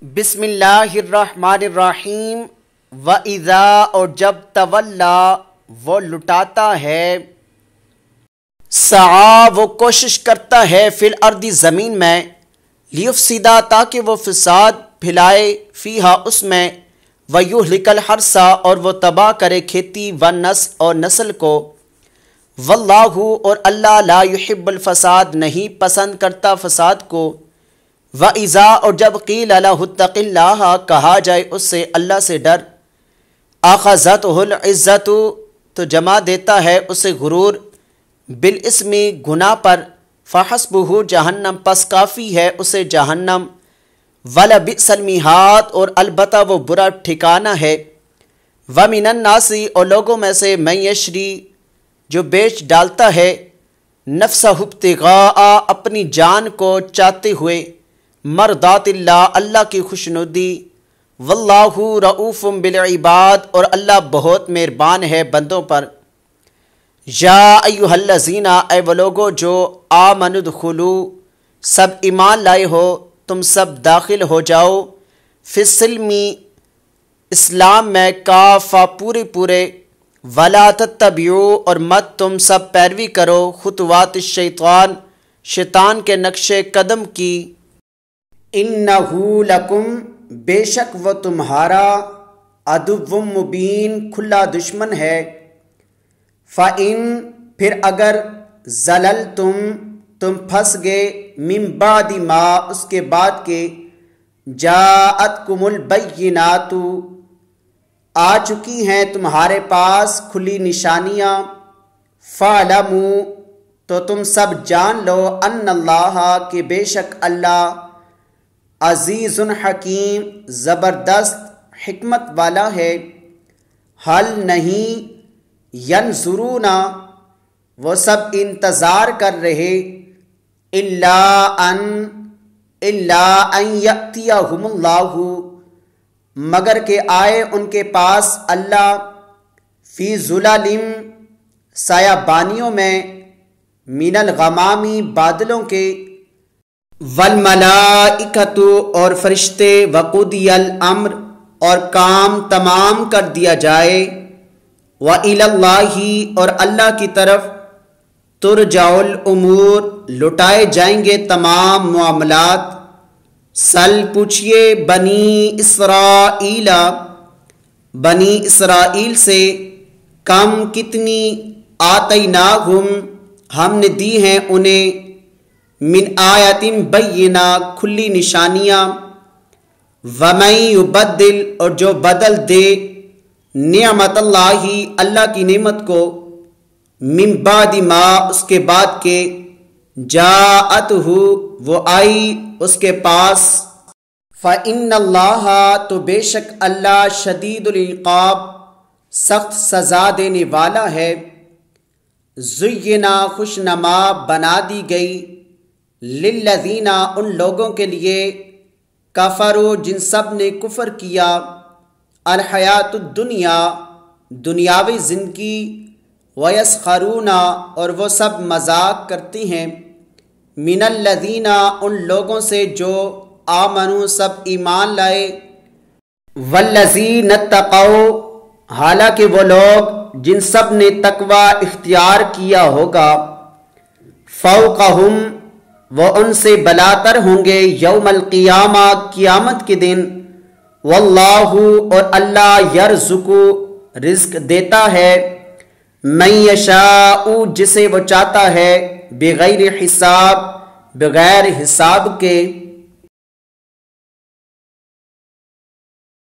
بسم اللہ الرحمن الرحیم وَإِذَا اور جب تولا وہ لٹاتا ہے سعا وہ کوشش کرتا ہے فی الارض زمین میں لیفسدا تاکہ وہ فساد پھیلائے فیہا اس میں ویہلک الحرث اور وہ تباہ کرے کھیتی والنسل اور نسل کو واللہ اور اللہ لا یحب الفساد نہیں پسند کرتا فساد کو وَإِذَا اور جب قیل لَهُ اتَّقِ اللَّهَ کہا جائے اس سے اللہ سے ڈر أَخَذَتْهُ الْعِزَّةُ تو جمع دیتا ہے اسے غرور بالاسم گناہ پر فحسبہ جہنم پس کافی ہے اسے جہنم وَلَبِئْسَ الْمِہَادُ اور البتہ وہ برا ٹھکانہ ہے وَمِنَ النَّاسِ اور لوگوں میں سے مَن یشری جو بیچ ڈالتا ہے نفسہ ابتغاء اپنی جان کو چاہتے ہوئے مرضات اللہ کی خوشنودی واللہ رؤوف بالعباد اور اللہ بہت مہربان ہے بندوں پر یا ایھا الذین اے وہ لوگو جو آمنوا ادخلوا سب ایمان لائے ہو تم سب داخل ہو جاؤ فی السلم اسلام میں کافہ پورے ولا تتبعوا اور مت تم سب پیروی کرو خطوات الشیطان شیطان کے نقش قدم کی انہو لکم بے شک وہ تمہارا عدو مبین کھلا دشمن ہے فَإِن پھر اگر تم پھنس گئے من بعد ما اس کے بعد کے جاءتکم البینات آ چکی ہیں تمہارے پاس کھلی نشانیاں فَاعْلَمُوا تو تم سب جان لو ان اللہ کہ بے شک اللہ عزیز حکیم زبردست حکمت والا ہے حل نہیں ینظرون وہ سب انتظار کر رہے الا ان یأتیہم اللہ مگر کہ آئے ان کے پاس اللہ فی ظلال سایہ بانیوں میں من الغمامی بادلوں کے والملائکۃ اور فرشتے وقضی الامر اور کام تمام کر دیا جائے وإلی اللہ اور اللہ کی طرف ترجع الامور لٹائے جائیں گے تمام معاملات سل پوچھئے بنی اسرائیل سے کم کتنی آتیناہم ہم نے دی ہیں انہیں من آیات بینہ کھلی نشانیاں ومن یبدل اور جو بدل دے نعمت اللہ کی نعمت کو من بعد ما اس کے بعد کے جاءتہ وہ آئی اس کے پاس فإن اللہ تو بے شک اللہ شدید العقاب سخت سزا دینے والا ہے زینا خوشنما بنا دی گئی للذین ان لوگوں کے لیے کفروا جن سب نے کفر کیا الحیات الدنیا دنیاوی زندگی ویسخرون اور وہ سب مذاق کرتے ہیں من الذین ان لوگوں سے جو آمنوا سب ایمان لائے والذین اتقوا حالانکہ وہ لوگ جن سب نے تقوی اختیار کیا ہوگا فوقہم وہ ان سے بلاتر ہوں گے یوم القیامہ قیامت کے دن واللہ اور اللہ یرزق رزق دیتا ہے من یشاء جسے وہ چاہتا ہے بغیر حساب بغیر حساب کے